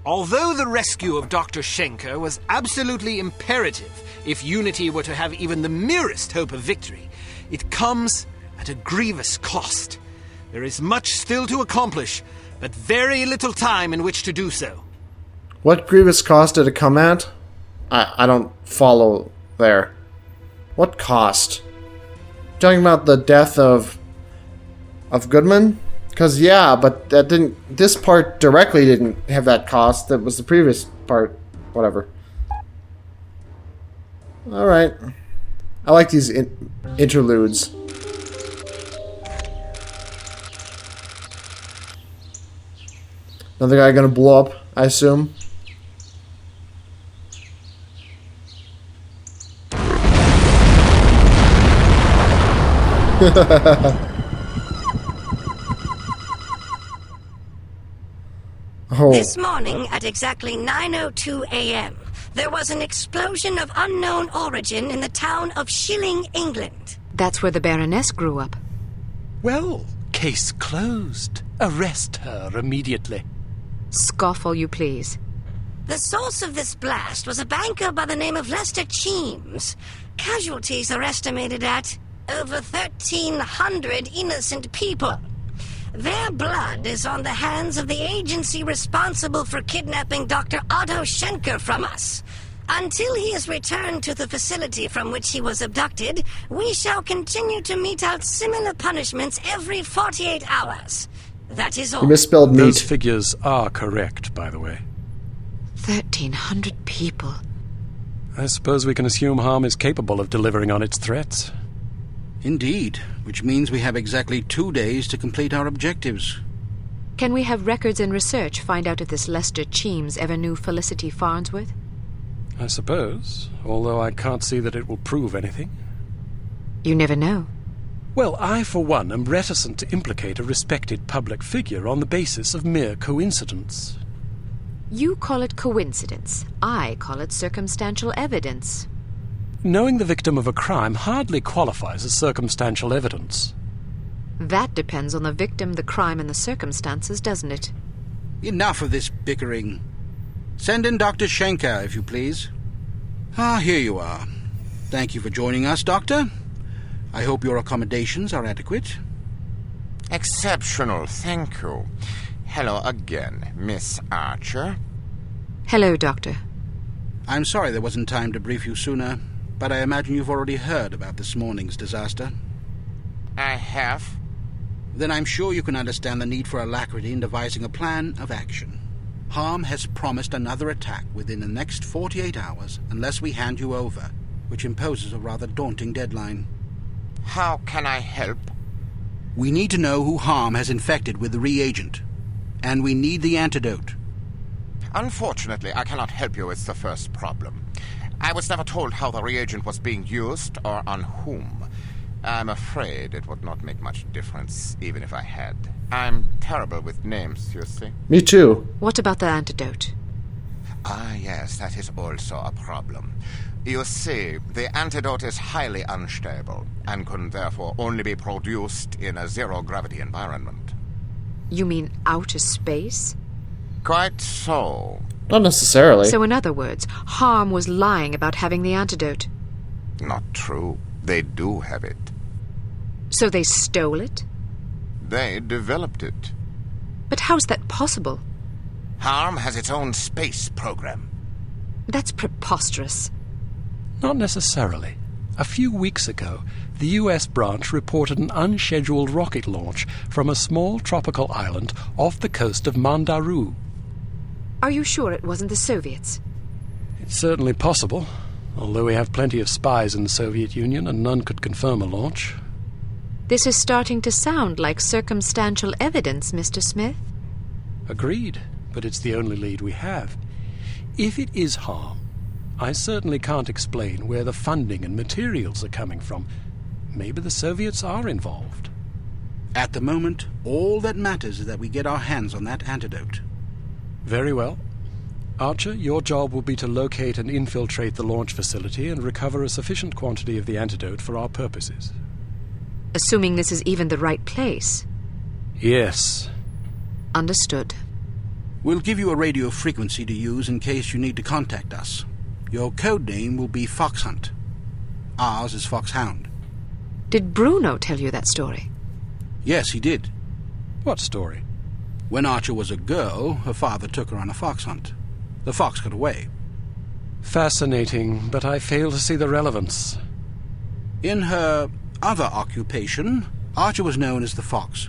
Although the rescue of Dr. Schenker was absolutely imperative if Unity were to have even the merest hope of victory, it comes at a grievous cost. There is much still to accomplish, but very little time in which to do so. What grievous cost did it come at? I don't follow there. What cost? Talking about the death of Goodman? Because yeah, but that didn't. This part directly didn't have that cost. That was the previous part. Whatever. All right. I like these interludes. Another guy gonna blow up, I assume. Oh. This morning at exactly 9:02 a.m., there was an explosion of unknown origin in the town of Shilling, England. That's where the Baroness grew up. Well, case closed. Arrest her immediately. Scoff all you please. The source of this blast was a banker by the name of Lester Cheems. Casualties are estimated at over 1,300 innocent people. Their blood is on the hands of the agency responsible for kidnapping Dr. Otto Schenker from us. Until he is returned to the facility from which he was abducted, we shall continue to mete out similar punishments every 48 hours. That is all. You misspelled meat. Those figures are correct, by the way. 1,300 people. I suppose we can assume Harm is capable of delivering on its threats. Indeed, which means we have exactly 2 days to complete our objectives. Can we have records and research find out if this Lester Cheems ever knew Felicity Farnsworth? I suppose, although I can't see that it will prove anything. You never know. Well, I, for one, am reticent to implicate a respected public figure on the basis of mere coincidence. You call it coincidence. I call it circumstantial evidence. Knowing the victim of a crime hardly qualifies as circumstantial evidence. That depends on the victim, the crime, and the circumstances, doesn't it? Enough of this bickering. Send in Dr. Schenker, if you please. Ah, here you are. Thank you for joining us, Doctor. I hope your accommodations are adequate. Exceptional, thank you. Hello again, Miss Archer. Hello, Doctor. I'm sorry there wasn't time to brief you sooner, but I imagine you've already heard about this morning's disaster. I have. Then I'm sure you can understand the need for alacrity in devising a plan of action. Harm has promised another attack within the next 48 hours unless we hand you over, which imposes a rather daunting deadline. How can I help? We need to know who Harm has infected with the reagent, and we need the antidote. Unfortunately, I cannot help you with the first problem. I was never told how the reagent was being used or on whom. I'm afraid it would not make much difference, even if I had. I'm terrible with names, you see. Me too. What about the antidote? Ah, yes, that is also a problem. You see, the antidote is highly unstable, and can therefore only be produced in a zero-gravity environment. You mean outer space? Quite so. Not necessarily. So in other words, Harm was lying about having the antidote. Not true. They do have it. So they stole it? They developed it. But how's that possible? Harm has its own space program. That's preposterous. Not necessarily. A few weeks ago, the U.S. branch reported an unscheduled rocket launch from a small tropical island off the coast of Mandaru. Are you sure it wasn't the Soviets? It's certainly possible, although we have plenty of spies in the Soviet Union and none could confirm a launch. This is starting to sound like circumstantial evidence, Mr. Smith. Agreed, but it's the only lead we have. If it is Harm, I certainly can't explain where the funding and materials are coming from. Maybe the Soviets are involved. At the moment, all that matters is that we get our hands on that antidote. Very well. Archer, your job will be to locate and infiltrate the launch facility and recover a sufficient quantity of the antidote for our purposes. Assuming this is even the right place. Yes. Understood. We'll give you a radio frequency to use in case you need to contact us. Your code name will be Fox Hunt. Ours is Foxhound. Did Bruno tell you that story? Yes, he did. What story? When Archer was a girl, her father took her on a fox hunt. The fox got away. Fascinating, but I fail to see the relevance. In her other occupation, Archer was known as the Fox.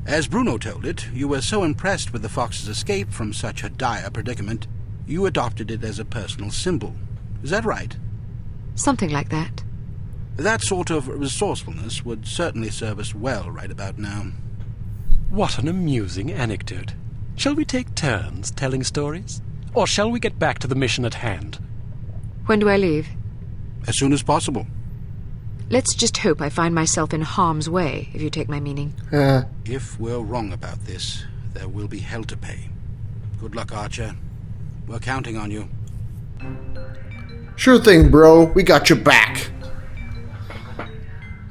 As Bruno told it, you were so impressed with the fox's escape from such a dire predicament, you adopted it as a personal symbol. Is that right? Something like that. That sort of resourcefulness would certainly serve us well right about now. What an amusing anecdote. Shall we take turns telling stories? Or shall we get back to the mission at hand? When do I leave? As soon as possible. Let's just hope I find myself in harm's way, if you take my meaning. If we're wrong about this, there will be hell to pay. Good luck, Archer. We're counting on you. Sure thing, bro. We got your back.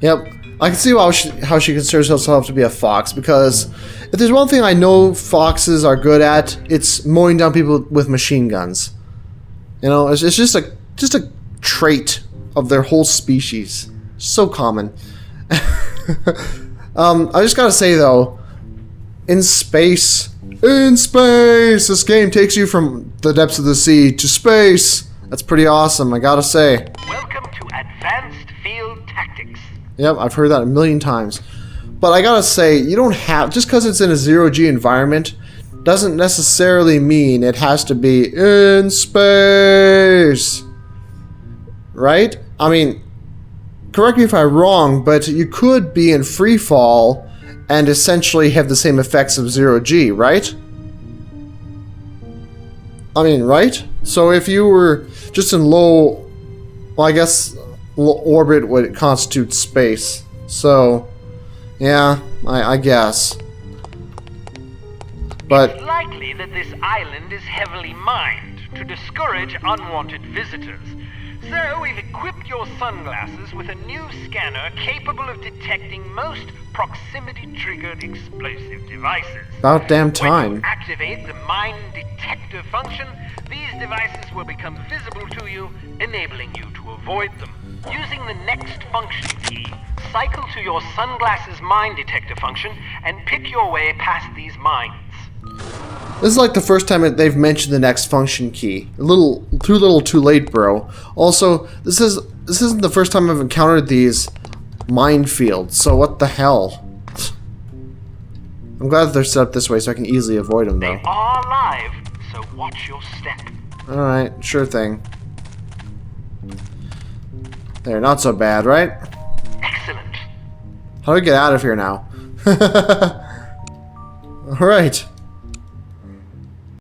Yep. I can see how she considers herself to be a fox, because if there's one thing I know foxes are good at, it's mowing down people with machine guns. You know, it's just a trait of their whole species. So common. I just gotta say though, in space, this game takes you from the depths of the sea to space. That's pretty awesome, I gotta say. Welcome to Advanced Field Tactics. Yep, I've heard that a million times. But I gotta say, you don't have, just because it's in a zero-G environment, doesn't necessarily mean it has to be in space. Right? I mean, correct me if I'm wrong, but you could be in free fall and essentially have the same effects of zero-G, right? I mean, right? So if you were just in low, well, I guess low orbit would constitute space. So, yeah, I guess. But it's likely that this island is heavily mined to discourage unwanted visitors. So we've equipped your sunglasses with a new scanner capable of detecting most proximity-triggered explosive devices. about damn When time. you activate the mine detector function, these devices will become visible to you, enabling you to avoid them. Using the next function key, cycle to your sunglasses mine detector function and pick your way past these mines. This is like the first time that they've mentioned the next function key. A little too late, bro. Also, this isn't the first time I've encountered these minefields, so what the hell? I'm glad that they're set up this way so I can easily avoid them, though. They are live, so watch your step. Alright, sure thing. There, not so bad, right? Excellent. How do we get out of here now? Alright.